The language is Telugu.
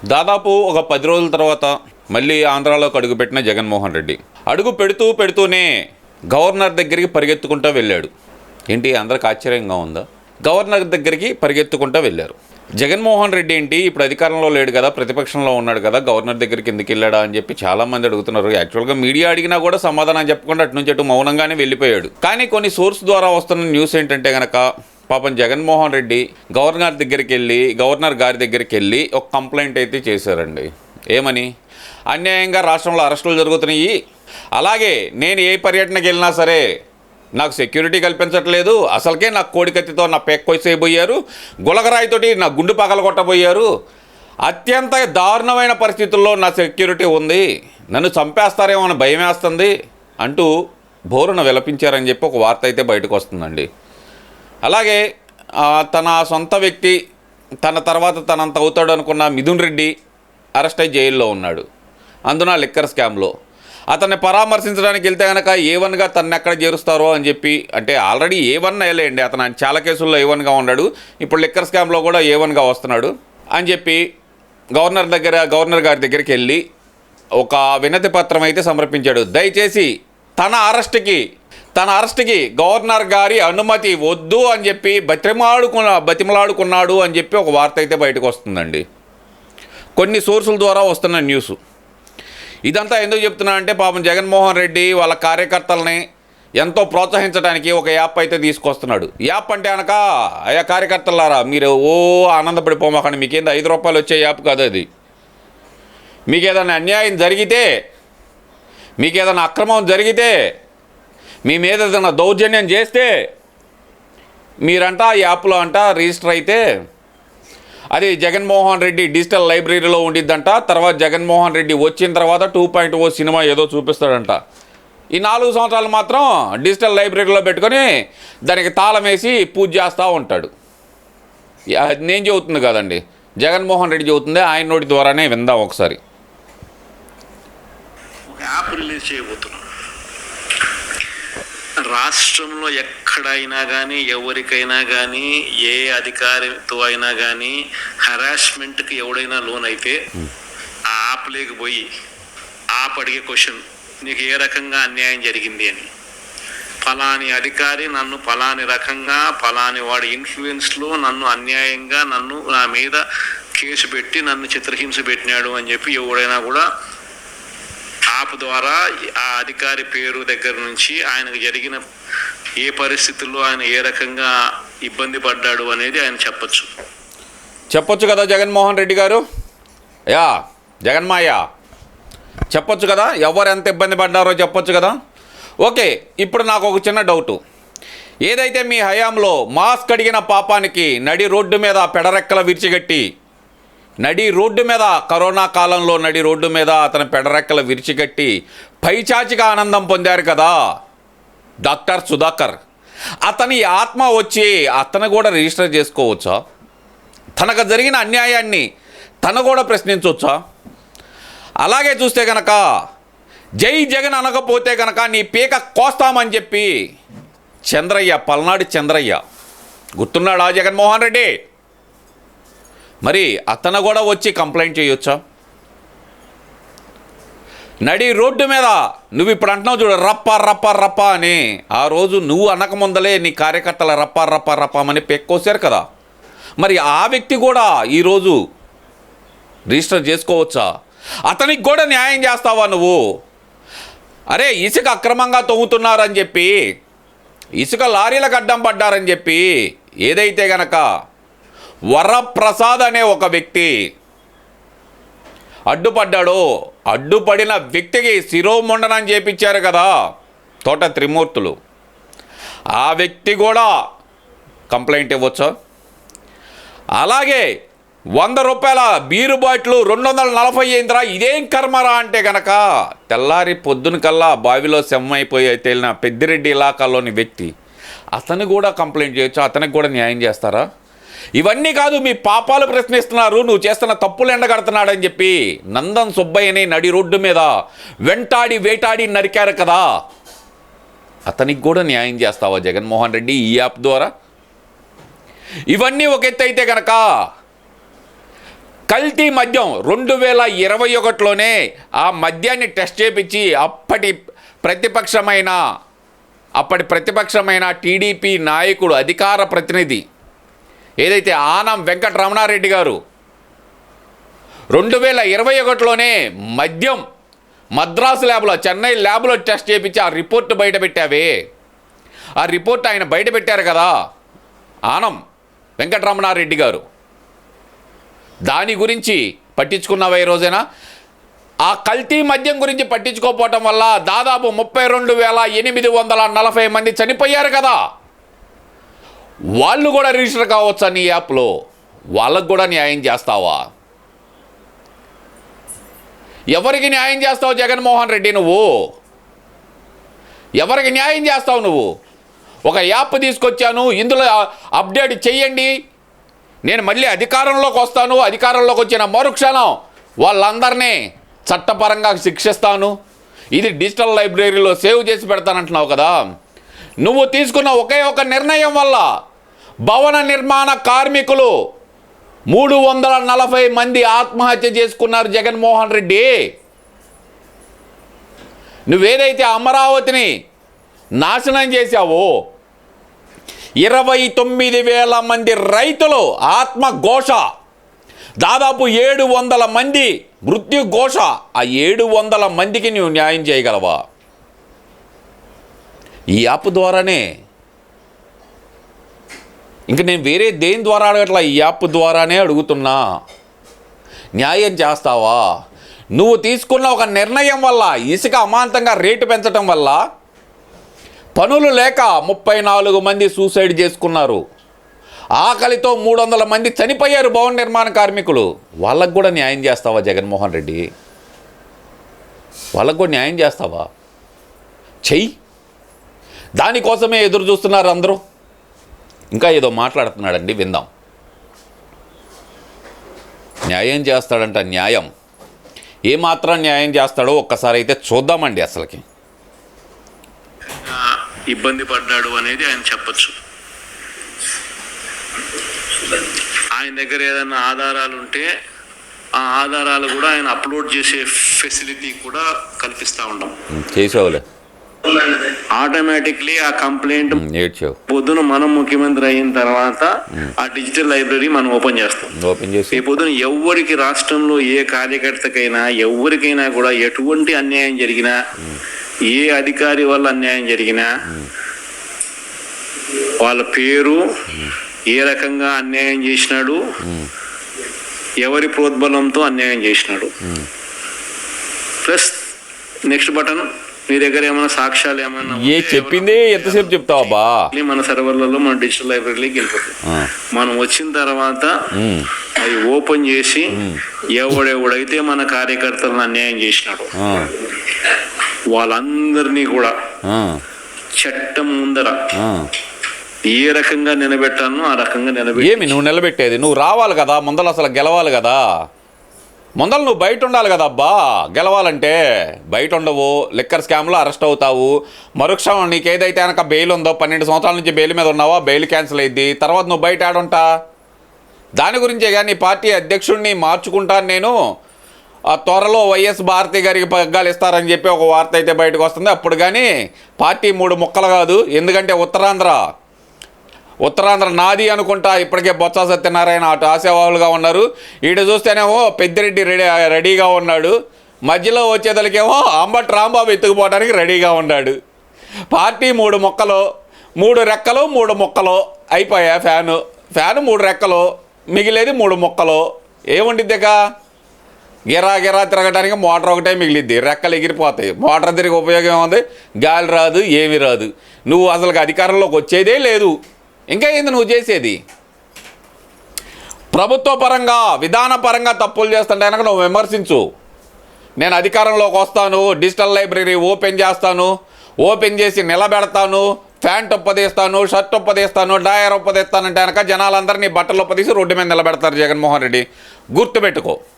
దాదాపు ఒక 10 రోజుల తర్వాత మళ్ళీ ఆంధ్రాలోకి అడుగుపెట్టిన జగన్మోహన్ రెడ్డి అడుగు పెడుతూనే గవర్నర్ దగ్గరికి పరిగెత్తుకుంటూ వెళ్ళాడు. ఏంటి అందరికి ఆశ్చర్యంగా ఉందా? గవర్నర్ దగ్గరికి పరిగెత్తుకుంటూ వెళ్ళారు. జగన్మోహన్ రెడ్డి ఏంటి ఇప్పుడు అధికారంలో లేడు కదా, ప్రతిపక్షంలో ఉన్నాడు కదా, గవర్నర్ దగ్గరికి ఎందుకు వెళ్ళాడా అని చెప్పి చాలామంది అడుగుతున్నారు. యాక్చువల్గా మీడియా అడిగినా కూడా సమాధానం చెప్పకుండా అటు నుంచి అటు మౌనంగానే వెళ్ళిపోయాడు. కానీ కొన్ని సోర్స్ ద్వారా వస్తున్న న్యూస్ ఏంటంటే కనుక పాపం జగన్మోహన్ రెడ్డి గవర్నర్ గారి దగ్గరికి వెళ్ళి ఒక కంప్లైంట్ అయితే చేశారండి. ఏమని? అన్యాయంగా రాష్ట్రంలో అరెస్టులు జరుగుతున్నాయి, అలాగే నేను ఏ పర్యటనకి వెళ్ళినా సరే నాకు సెక్యూరిటీ కల్పించట్లేదు, అసలుకే నాకు కోడికత్తితో నా పేక్ కొయ్యబోయారు, గులకరాయితోటి నా గుండు పగల కొట్టబోయారు, అత్యంత దారుణమైన పరిస్థితుల్లో నా సెక్యూరిటీ ఉంది, నన్ను చంపేస్తారేమో అని భయం వేస్తుంది అంటూ బోరున విలపించారని చెప్పి ఒక వార్త అయితే బయటకు వస్తుందండి. అలాగే తన సొంత వ్యక్తి తన తర్వాత తనంత అవుతాడు అనుకున్న మిథున్ రెడ్డి అరెస్ట్ అయ్యి జైల్లో ఉన్నాడు, అందున లిక్కర్ స్కామ్లో. అతన్ని పరామర్శించడానికి వెళ్తే కనుక A1గా తను ఎక్కడ చేరుస్తారో అని చెప్పి, అంటే ఆల్రెడీ A1 అయ్యలేండి, అతను చాలా కేసుల్లో A1గా ఉన్నాడు, ఇప్పుడు లిక్కర్ స్కామ్లో కూడా A1గా వస్తున్నాడు అని చెప్పి గవర్నర్ గారి దగ్గరికి వెళ్ళి ఒక వినతి పత్రం అయితే సమర్పించాడు. దయచేసి తన అరెస్ట్కి గవర్నర్ గారి అనుమతి వద్దు అని చెప్పి బతిమలాడుకున్నాడు అని చెప్పి ఒక వార్త అయితే బయటకు వస్తుందండి. కొన్ని సోర్సుల ద్వారా వస్తున్న న్యూస్. ఇదంతా ఎందుకు చెప్తున్నా అంటే పాపం జగన్మోహన్ రెడ్డి వాళ్ళ కార్యకర్తలని ఎంతో ప్రోత్సహించడానికి ఒక యాప్ అయితే తీసుకొస్తున్నాడు. యాప్ అంటే కనుక అయ్యా కార్యకర్తలారా మీరు ఆనందపడిపోమాకండి, మీకేందో ₹5 వచ్చే యాప్ కాదు అది. మీకు ఏదైనా అన్యాయం జరిగితే, మీకు ఏదైనా అక్రమం జరిగితే, మీ మీద ఏదైనా దౌర్జన్యం చేస్తే మీరంట ఆ యాప్లో రిజిస్టర్ అయితే అది జగన్మోహన్ రెడ్డి డిజిటల్ లైబ్రరీలో ఉండిద్దంట. తర్వాత జగన్మోహన్ రెడ్డి వచ్చిన తర్వాత 2.0 సినిమా ఏదో చూపిస్తాడంట. ఈ 4 సంవత్సరాలు మాత్రం డిజిటల్ లైబ్రరీలో పెట్టుకొని దానికి తాళం వేసి పూజ చేస్తూ ఉంటాడు. నేను చెబుతుంది కదండి, జగన్మోహన్ రెడ్డి చెబుతుంది, ఆయన నోటి ద్వారానే విందాం ఒకసారి. యాప్ రిలీజ్ చేయబోతున్నాం. రాష్ట్రంలో ఎక్కడైనా కానీ ఎవరికైనా కానీ ఏ అధికారితో అయినా కానీ హరాస్మెంట్కి ఎవడైనా లోన్ అయితే ఆ యాప్ లేకపోయి యాప్ అడిగే క్వశ్చన్, నీకు ఏ రకంగా అన్యాయం జరిగింది అని, ఫలాని అధికారి నన్ను ఫలాని రకంగా ఫలాని వాడి ఇన్ఫ్లుయెన్స్లో నన్ను అన్యాయంగా నా మీద కేసు పెట్టి నన్ను చిత్రహింస పెట్టినాడు అని చెప్పి ఎవడైనా కూడా యాప్ ద్వారా ఆ అధికారి పేరు దగ్గర నుంచి ఆయనకు జరిగిన ఏ పరిస్థితుల్లో ఆయన ఏ రకంగా ఇబ్బంది పడ్డాడు అనేది ఆయన చెప్పొచ్చు కదా జగన్మోహన్ రెడ్డి గారు, జగన్మాయ చెప్పొచ్చు కదా, ఎవరు ఎంత ఇబ్బంది పడ్డారో చెప్పొచ్చు కదా. ఓకే, ఇప్పుడు నాకు ఒక చిన్న డౌటు. ఏదైతే మీ హయాంలో మాస్క్ అడిగిన పాపానికి నడి రోడ్డు మీద పెడరెక్కల విరిచిగట్టి కరోనా కాలంలో నడి రోడ్డు మీద అతని పెడరెక్కల విరిచిగట్టి పైచాచిక ఆనందం పొందారు కదా డాక్టర్ సుధాకర్, అతని ఆత్మ వచ్చి అతను కూడా రిజిస్టర్ చేసుకోవచ్చా? తనకు జరిగిన అన్యాయాన్ని తను కూడా ప్రశ్నించవచ్చా? అలాగే చూస్తే కనుక జై జగన్ అనకపోతే కనుక నీ పీక కోస్తామని చెప్పి పల్నాడు చంద్రయ్య గుర్తున్నాడా జగన్మోహన్ రెడ్డి? మరి అతను కూడా వచ్చి కంప్లైంట్ చేయొచ్చా? నడి రోడ్డు మీద నువ్వు ఇప్పుడు అంటున్నావు చూడు రప్ప అని, ఆ రోజు నువ్వు అనకముందలే నీ కార్యకర్తల రప్పమని పెక్కోసారు కదా. మరి ఆ వ్యక్తి కూడా ఈరోజు రిజిస్టర్ చేసుకోవచ్చా? అతనికి కూడా న్యాయం చేస్తావా నువ్వు? అరే ఇసుక అక్రమంగా తవ్వుతున్నారని చెప్పి, ఇసుక లారీలకు అడ్డం పడ్డారని చెప్పి ఏదైతే గనక వరప్రసాద్ అనే ఒక వ్యక్తి అడ్డుపడ్డాడో, అడ్డుపడిన వ్యక్తికి శిరోముండనం చేపించారు కదా తోట త్రిమూర్తులు, ఆ వ్యక్తి కూడా కంప్లైంట్ ఇవ్వచ్చా? అలాగే ₹100 బీరు బాటిల్ 240 అయిందిరా, ఇదేం కర్మరా అంటే కనుక తెల్లారి పొద్దున కల్లా బావిలో సెమ్మైపోయి తేలిన పెద్దిరెడ్డి ఇలాకాలోని వ్యక్తి, అతను కూడా కంప్లైంట్ చేయొచ్చు, అతనికి కూడా న్యాయం చేస్తారా? ఇవన్నీ కాదు, మీ పాపాలు ప్రశ్నిస్తున్నారు, నువ్వు చేస్తున్న తప్పులు ఎండగడుతున్నాడని చెప్పి నందన్ సుబ్బయ్యని నడి రోడ్డు మీద వేటాడి నరికారు కదా, అతనికి కూడా న్యాయం చేస్తావా జగన్మోహన్ రెడ్డి ఈ యాప్ ద్వారా? ఇవన్నీ ఒక ఎత్తు అయితే కనుక కల్తీ మద్యం 2021లోనే ఆ మద్యాన్ని టెస్ట్ చేపించి అప్పటి ప్రతిపక్షమైన టీడీపీ నాయకుడు అధికార ప్రతినిధి ఏదైతే ఆనం వెంకటరమణారెడ్డి గారు 2021లోనే మద్యం మద్రాసు ల్యాబ్లో చెన్నై ల్యాబ్లో టెస్ట్ చేపించి ఆ రిపోర్ట్ బయటపెట్టావే, ఆ రిపోర్ట్ ఆయన బయటపెట్టారు కదా ఆనం వెంకటరమణారెడ్డి గారు. దాని గురించి పట్టించుకున్నావా ఈ రోజైనా? ఆ కల్తీ మద్యం గురించి పట్టించుకోకపోవటం వల్ల దాదాపు 32,840 మంది చనిపోయారు కదా. వాళ్ళు కూడా రిజిస్టర్ కావచ్చా నీ యాప్లో? వాళ్ళకు కూడా న్యాయం చేస్తావా? ఎవరికి న్యాయం చేస్తావు జగన్మోహన్ రెడ్డి నువ్వు? ఎవరికి న్యాయం చేస్తావు నువ్వు? ఒక యాప్ తీసుకొచ్చాను, ఇందులో అప్డేట్ చెయ్యండి, నేను మళ్ళీ అధికారంలోకి వస్తాను, అధికారంలోకి వచ్చిన మరుక్షణం వాళ్ళందరినీ చట్టపరంగా శిక్షిస్తాను, ఇది డిజిటల్ లైబ్రరీలో సేవ్ చేసి పెడతానంటున్నావు కదా. నువ్వు తీసుకున్న ఒకే ఒక నిర్ణయం వల్ల భవన నిర్మాణ కార్మికులు 340 మంది ఆత్మహత్య చేసుకున్నారు జగన్మోహన్ రెడ్డి. నువ్వేదైతే అమరావతిని నాశనం చేశావో 29,000 మంది రైతులు ఆత్మఘోష, దాదాపు 700 మంది మృత్యుఘోష. ఆ 700 మందికి నువ్వు న్యాయం చేయగలవా? ఈ యాప్ ద్వారానే. ఇంక నేను వేరే దేని ద్వారా అడగట్లా, ఈ యాప్ ద్వారానే అడుగుతున్నా. న్యాయం చేస్తావా? నువ్వు తీసుకున్న ఒక నిర్ణయం వల్ల ఇసుక అమాంతంగా రేటు పెంచడం వల్ల పనులు లేక 34 మంది సూసైడ్ చేసుకున్నారు. ఆకలితో 300 మంది చనిపోయారు భవన నిర్మాణ కార్మికులు. వాళ్ళకు కూడా న్యాయం చేస్తావా జగన్మోహన్ రెడ్డి? వాళ్ళకు కూడా న్యాయం చేస్తావా? చెయ్యి. దానికోసమే ఎదురు చూస్తున్నారు అందరూ. ఇంకా ఏదో మాట్లాడుతున్నాడండి, విందాం. న్యాయం చేస్తాడంట. న్యాయం ఏమాత్రం న్యాయం చేస్తాడో ఒక్కసారి అయితే చూద్దామండి. అసలుకి ఇబ్బంది పడ్డాడు అనేది ఆయన చెప్పచ్చు. ఆయన దగ్గర ఏదైనా ఆధారాలు ఉంటే ఆ ఆధారాలు కూడా ఆయన అప్లోడ్ చేసే ఫెసిలిటీ కూడా కల్పిస్తూ ఉంటాం. చేసేవాళ్ళే ఆటోమేటిక్లీ ఆ కంప్లైంట్ ఏడ్చావు పొద్దున మనం ముఖ్యమంత్రి అయిన తర్వాత ఆ డిజిటల్ లైబ్రరీ మనం ఓపెన్ చేస్తాం. ఓపెన్ చేసి ఈ పొద్దున ఎవరికి రాష్ట్రంలో ఏ కార్యకర్తకైనా ఎవరికైనా కూడా ఎటువంటి అన్యాయం జరిగినా, ఏ అధికారి వల్ల అన్యాయం జరిగినా, వాళ్ళ పేరు, ఏ రకంగా అన్యాయం చేసినాడు, ఎవరి ప్రోద్బలంతో అన్యాయం చేసినాడు, ప్లస్ నెక్స్ట్ బటన్ మీ దగ్గర ఏమైనా సాక్ష్యాలు ఏమైనా చెప్పింది ఎంతసేపు చెప్తావా? మన సర్వర్లలో మన డిజిటల్ లైబ్రరీలోకి వెళ్ళిపోతుంది. మనం వచ్చిన తర్వాత అవి ఓపెన్ చేసి ఎవడెవడైతే మన కార్యకర్తలను అన్యాయం చేసినాడు వాళ్ళందరినీ కూడా చట్టం ముందర ఏ రకంగా నిలబెట్టానో ఆ రకంగా నిలబెట్టి. ఏమి నువ్వు నిలబెట్టేది? నువ్వు రావాలి కదా ముందలు, అసలు గెలవాలి కదా ముందలు. నువ్వు బయట ఉండాలి కదా అబ్బా. గెలవాలంటే బయట ఉండవు, లిక్కర్ స్కామ్లో అరెస్ట్ అవుతావు. మరుక్షణం నీకు ఏదైతే కనుక బెయిల్ ఉందో, 12 సంవత్సరాల నుంచి బెయిల్ మీద ఉన్నావా, బెయిల్ క్యాన్సిల్ అయ్యింది. తర్వాత నువ్వు బయట ఆడుంటా. దాని గురించే కానీ పార్టీ అధ్యక్షుడిని మార్చుకుంటాను నేను, త్వరలో వైఎస్ భారతి గారికి పగ్గాలు ఇస్తారని చెప్పి ఒక వార్త అయితే బయటకు వస్తుంది. అప్పుడు కానీ పార్టీ 3 ముక్కలు కాదు. ఎందుకంటే ఉత్తరాంధ్ర నాది అనుకుంటా ఇప్పటికే బొత్స సత్యనారాయణ అటు ఆశావాహులుగా ఉన్నారు. ఈడ చూస్తేనేమో పెద్దిరెడ్డి రెడీగా ఉన్నాడు. మధ్యలో వచ్చేదలకేమో అంబటి రాంబాబు ఎత్తుకుపోవడానికి రెడీగా ఉన్నాడు. పార్టీ 3 ముక్కలు, 3 రెక్కలు 3 ముక్కలు అయిపోయా. ఫ్యాను 3 రెక్కలు, మిగిలేది 3 ముక్కలు. ఏముండిద్దిగా? గిరా తిరగడానికి మోటార్ ఒకటే మిగిలిద్ది. రెక్కలు ఎగిరిపోతాయి. మోటార్ తిరిగి ఉపయోగం ఏముంది? గాలి రాదు, ఏమి రాదు. నువ్వు అసలు అధికారంలోకి వచ్చేదే లేదు. ఇంకా ఏంది నువ్వు చేసేది? ప్రభుత్వ పరంగా, విధానపరంగా తప్పులు చేస్తుంటే కనుక నువ్వు విమర్శించు. నేను అధికారంలోకి వస్తాను, డిజిటల్ లైబ్రరీ ఓపెన్ చేస్తాను, ఓపెన్ చేసి నిలబెడతాను, ప్యాంట్ ఉప్పదీస్తాను, షర్ట్ ఉప్పదీస్తాను, డాయర్ ఉప్పదీస్తానంటే కనుక జనాలందరినీ బట్టలు ఉప్పదీసి రోడ్డు మీద నిలబెడతారు జగన్మోహన్ రెడ్డి. గుర్తుపెట్టుకో.